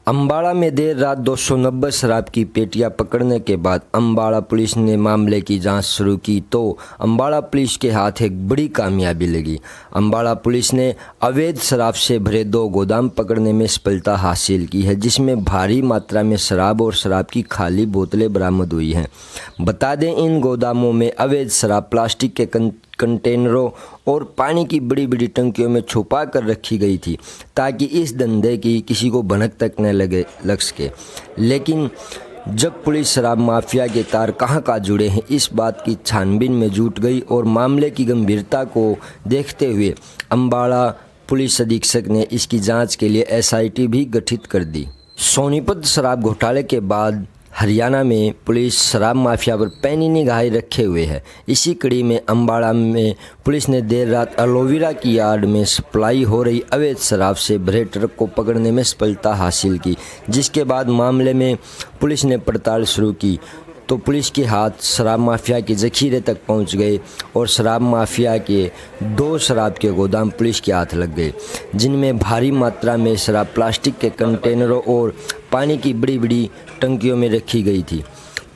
अम्बाड़ा में देर रात 290 शराब की पेटियां पकड़ने के बाद अम्बाड़ा पुलिस ने मामले की जांच शुरू की तो अम्बाड़ा पुलिस के हाथ एक बड़ी कामयाबी लगी। अम्बाड़ा पुलिस ने अवैध शराब से भरे 2 गोदाम पकड़ने में सफलता हासिल की है, जिसमें भारी मात्रा में शराब और शराब की खाली बोतलें बरामद हुई हैं। बता दें, इन गोदामों में अवैध शराब प्लास्टिक के कंटेनरों और पानी की बड़ी बड़ी टंकियों में छुपा कर रखी गई थी ताकि इस धंधे की किसी को भनक तक न लग सके। लेकिन जब पुलिस शराब माफिया के तार कहाँ जुड़े हैं इस बात की छानबीन में जुट गई और मामले की गंभीरता को देखते हुए अम्बाड़ा पुलिस अधीक्षक ने इसकी जांच के लिए एसआईटी भी गठित कर दी। सोनीपत शराब घोटाले के बाद हरियाणा में पुलिस शराब माफिया पर पैनी निगाहें रखे हुए है। इसी कड़ी में अम्बाड़ा में पुलिस ने देर रात एलोवेरा की यार्ड में सप्लाई हो रही अवैध शराब से भरे ट्रक को पकड़ने में सफलता हासिल की, जिसके बाद मामले में पुलिस ने पड़ताल शुरू की तो पुलिस के हाथ शराब माफिया के जखीरे तक पहुंच गए और शराब माफिया के 2 शराब के गोदाम पुलिस के हाथ लग गए, जिनमें भारी मात्रा में शराब प्लास्टिक के कंटेनरों और पानी की बड़ी बड़ी टंकियों में रखी गई थी।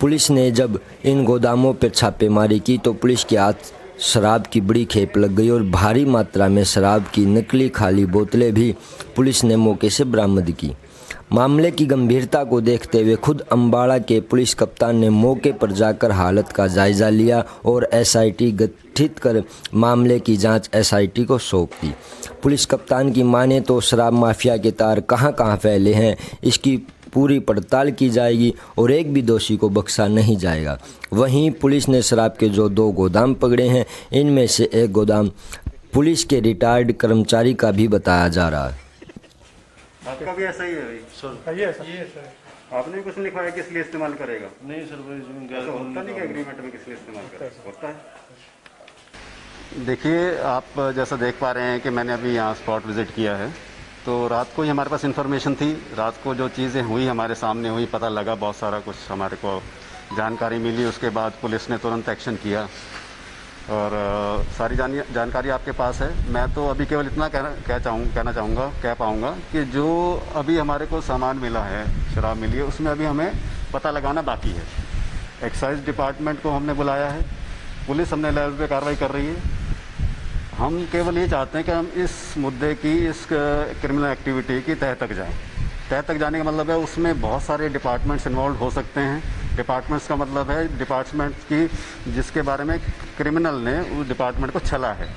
पुलिस ने जब इन गोदामों पर छापेमारी की तो पुलिस के हाथ शराब की बड़ी खेप लग गई और भारी मात्रा में शराब की नकली खाली बोतलें भी पुलिस ने मौके से बरामद की। मामले की गंभीरता को देखते हुए खुद अम्बाड़ा के पुलिस कप्तान ने मौके पर जाकर हालत का जायजा लिया और एसआईटी गठित कर मामले की जांच एसआईटी को सौंप दी। पुलिस कप्तान की माने तो शराब माफिया के तार कहां फैले हैं इसकी पूरी पड़ताल की जाएगी और एक भी दोषी को बख्शा नहीं जाएगा। वहीं पुलिस ने शराब के जो 2 गोदाम पकड़े हैं, इनमें से एक गोदाम पुलिस के रिटायर्ड कर्मचारी का भी बताया जा रहा है। आपका भी ऐसा ही है भाई सर? ये सर आपने भी कुछ लिखवाया किस लिए इस्तेमाल करेगा? नहीं सर, तो होता नहीं कि एग्रीमेंट में किस लिए इस्तेमाल करेगा? होता है। देखिए, आप जैसा देख पा रहे हैं कि मैंने अभी यहाँ स्पॉट विज़िट किया है, तो रात को ही हमारे पास इन्फॉर्मेशन थी। रात को जो चीज़ें हुई हमारे सामने हुई, पता लगा, बहुत सारा कुछ हमारे को जानकारी मिली। उसके बाद पुलिस ने तुरंत एक्शन किया और सारी जानकारी आपके पास है। मैं तो अभी केवल इतना कह पाऊँगा कि जो अभी हमारे को सामान मिला है, शराब मिली है, उसमें अभी हमें पता लगाना बाकी है। एक्साइज डिपार्टमेंट को हमने बुलाया है, पुलिस हमने लेवल पे कार्रवाई कर रही है। हम केवल ये चाहते हैं कि हम इस मुद्दे की, इस क्रिमिनल एक्टिविटी की तह तक जाएं। तह तक जाने का मतलब है उसमें बहुत सारे डिपार्टमेंट्स इन्वॉल्व हो सकते हैं। डिपार्टमेंट्स का मतलब है डिपार्टमेंट की जिसके बारे में क्रिमिनल ने उस डिपार्टमेंट को छला है,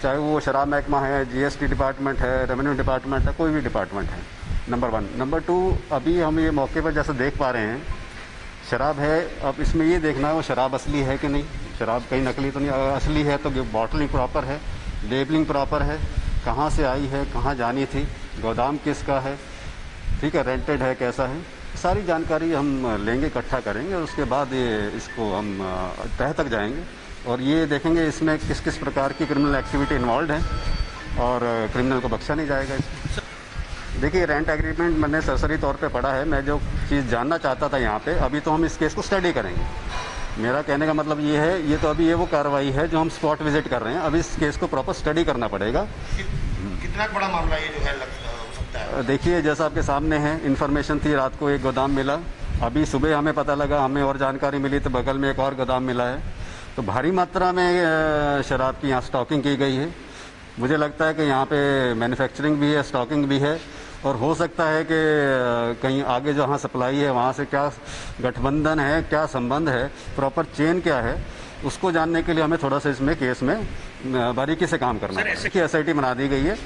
चाहे वो शराब महकमा है, जीएसटी डिपार्टमेंट है, रेवेन्यू डिपार्टमेंट है, कोई भी डिपार्टमेंट है। नंबर 1। नंबर 2, अभी हम ये मौके पर जैसा देख पा रहे हैं, शराब है। अब इसमें ये देखना है वो शराब असली है कि नहीं, शराब कहीं नकली तो नहीं। अगर असली है तो बॉटलिंग प्रॉपर है, लेबलिंग प्रॉपर है, कहाँ से आई है, कहाँ जानी थी, गोदाम किसका है, ठीक है, रेंटेड है, कैसा है, सारी जानकारी हम लेंगे, इकट्ठा करेंगे और उसके बाद इसको हम तह तक जाएंगे और ये देखेंगे इसमें किस किस प्रकार की क्रिमिनल एक्टिविटी इन्वॉल्व है और क्रिमिनल को बख्शा नहीं जाएगा इसमें। देखिए, रेंट एग्रीमेंट मैंने सरसरी तौर पे पढ़ा है। मैं जो चीज़ जानना चाहता था यहाँ पे, अभी तो हम इस केस को स्टडी करेंगे। मेरा कहने का मतलब ये है, ये तो अभी ये वो कार्रवाई है जो हम स्पॉट विजिट कर रहे हैं। अभी इस केस को प्रॉपर स्टडी करना पड़ेगा। कितना बड़ा मामला ये जो है हो सकता है? देखिए, जैसा आपके सामने है, इन्फॉर्मेशन थी, रात को एक गोदाम मिला, अभी सुबह हमें पता लगा, हमें और जानकारी मिली तो बगल में एक और गोदाम मिला है। तो भारी मात्रा में शराब की यहाँ स्टॉकिंग की गई है। मुझे लगता है कि यहाँ पे मैन्युफैक्चरिंग भी है, स्टॉकिंग भी है और हो सकता है कि कहीं आगे जहाँ सप्लाई है वहाँ से क्या गठबंधन है, क्या संबंध है, प्रॉपर चेन क्या है, उसको जानने के लिए हमें थोड़ा सा इसमें केस में बारीकी से काम करना है। इसकी एसआईटी बना दी गई है,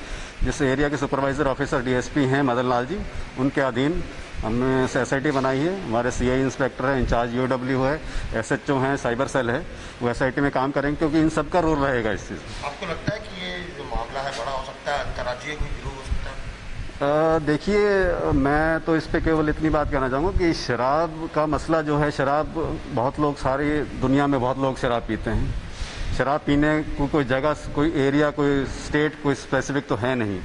जिस एरिया के सुपरवाइजर ऑफिसर डीएसपी हैं मदन लाल जी, उनके अधीन हमने एसआईटी बनाई है। हमारे सीआई इंस्पेक्टर है, इंचार्ज यूडब्ल्यू है, एसएचओ हैं, साइबर सेल है, वो एसआईटी में काम करेंगे क्योंकि इन सब का रोल रहेगा इस चीज़ में। आपको लगता है कि ये जो मामला है बड़ा हो सकता है, अंतर्राज्यीय कोई गिरोह हो सकता है? देखिए, मैं तो इस पे केवल इतनी बात कहना चाहूँगा कि शराब का मसला जो है, शराब बहुत लोग, सारी दुनिया में बहुत लोग शराब पीते हैं। शराब पीने को कोई जगह, कोई एरिया, कोई स्टेट, कोई स्पेसिफिक तो है नहीं।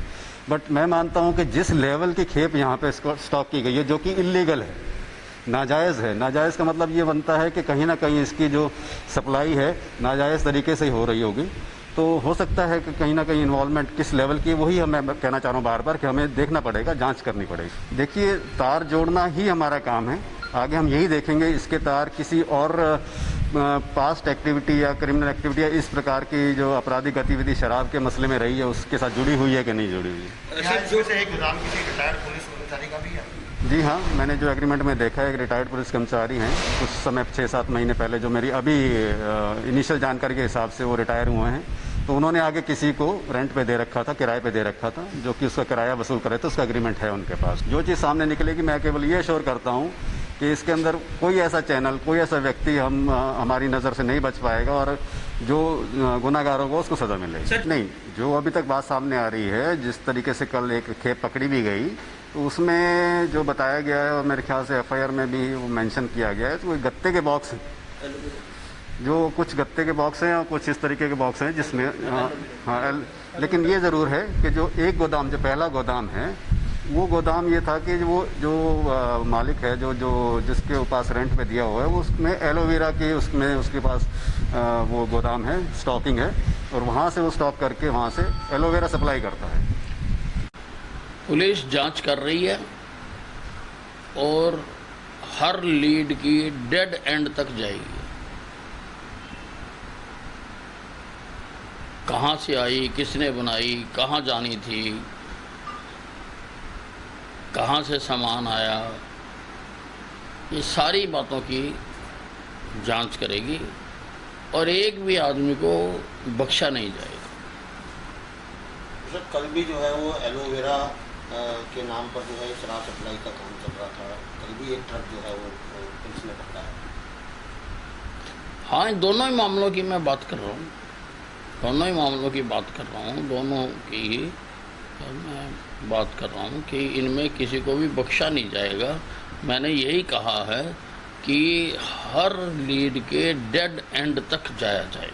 बट मैं मानता हूँ कि जिस लेवल की खेप यहाँ पे स्टॉक की गई है, जो कि इलीगल है, नाजायज़ है। नाजायज़ का मतलब ये बनता है कि कहीं ना कहीं इसकी जो सप्लाई है नाजायज़ तरीके से ही हो रही होगी। तो हो सकता है कि कहीं ना कहीं इन्वॉल्वमेंट किस लेवल की, वही मैं कहना चाह रहा हूँ बार बार कि हमें देखना पड़ेगा, जांच करनी पड़ेगी। देखिए, तार जोड़ना ही हमारा काम है, आगे हम यही देखेंगे इसके तार किसी और पास्ट एक्टिविटी या क्रिमिनल एक्टिविटी या इस प्रकार की जो आपराधिक गतिविधि शराब के मसले में रही है उसके साथ जुड़ी हुई है कि नहीं जुड़ी हुई है। इसमें से एक गोदाम किसी रिटायर्ड पुलिस कर्मचारी का भी है? जी हाँ, मैंने जो एग्रीमेंट में देखा है, एक रिटायर्ड पुलिस कर्मचारी हैं, कुछ समय 6-7 महीने पहले, जो मेरी अभी इनिशियल जानकारी के हिसाब से वो रिटायर हुए हैं, तो उन्होंने आगे किसी को रेंट पे दे रखा था, किराए पे दे रखा था, जो कि उसका किराया वसूल करे, तो उसका एग्रीमेंट है उनके पास। जो चीज़ सामने निकलेगी, मैं केवल ये श्योर करता हूँ कि इसके अंदर कोई ऐसा चैनल, कोई ऐसा व्यक्ति हमारी नज़र से नहीं बच पाएगा और जो गुनाहगार होगा उसको सज़ा मिलेगी। नहीं, जो अभी तक बात सामने आ रही है, जिस तरीके से कल एक खेप पकड़ी भी गई, तो उसमें जो बताया गया है और मेरे ख्याल से एफआईआर में भी वो मेंशन किया गया है, तो गत्ते के बॉक्स, जो कुछ गत्ते के बॉक्स हैं और कुछ इस तरीके के बॉक्स हैं जिसमें हाँ, लेकिन ये ज़रूर है कि जो एक गोदाम, जो पहला गोदाम है, वो गोदाम ये था कि वो जो मालिक है, जिसके पास रेंट पे दिया हुआ है, वो उसमें एलोवेरा की, उसमें उसके पास वो गोदाम है, स्टॉकिंग है, और वहाँ से वो स्टॉक करके वहाँ से एलोवेरा सप्लाई करता है। पुलिस जांच कर रही है और हर लीड की डेड एंड तक जाएगी। कहाँ से आई, किसने बनाई, कहाँ जानी थी, कहाँ से सामान आया, ये सारी बातों की जांच करेगी और एक भी आदमी को बख्शा नहीं जाएगा। सर, कल भी जो है वो एलोवेरा के नाम पर जो है शराब सप्लाई का काम चल रहा था, कल भी एक ट्रक जो है वो पुलिस ने पकड़ा है। हाँ, इन दोनों ही मामलों की मैं बात कर रहा हूँ, दोनों ही मामलों की बात कर रहा हूँ, दोनों की मैं बात कर रहा हूँ कि इनमें किसी को भी बख्शा नहीं जाएगा। मैंने यही कहा है कि हर लीड के डेड एंड तक जाया जाए।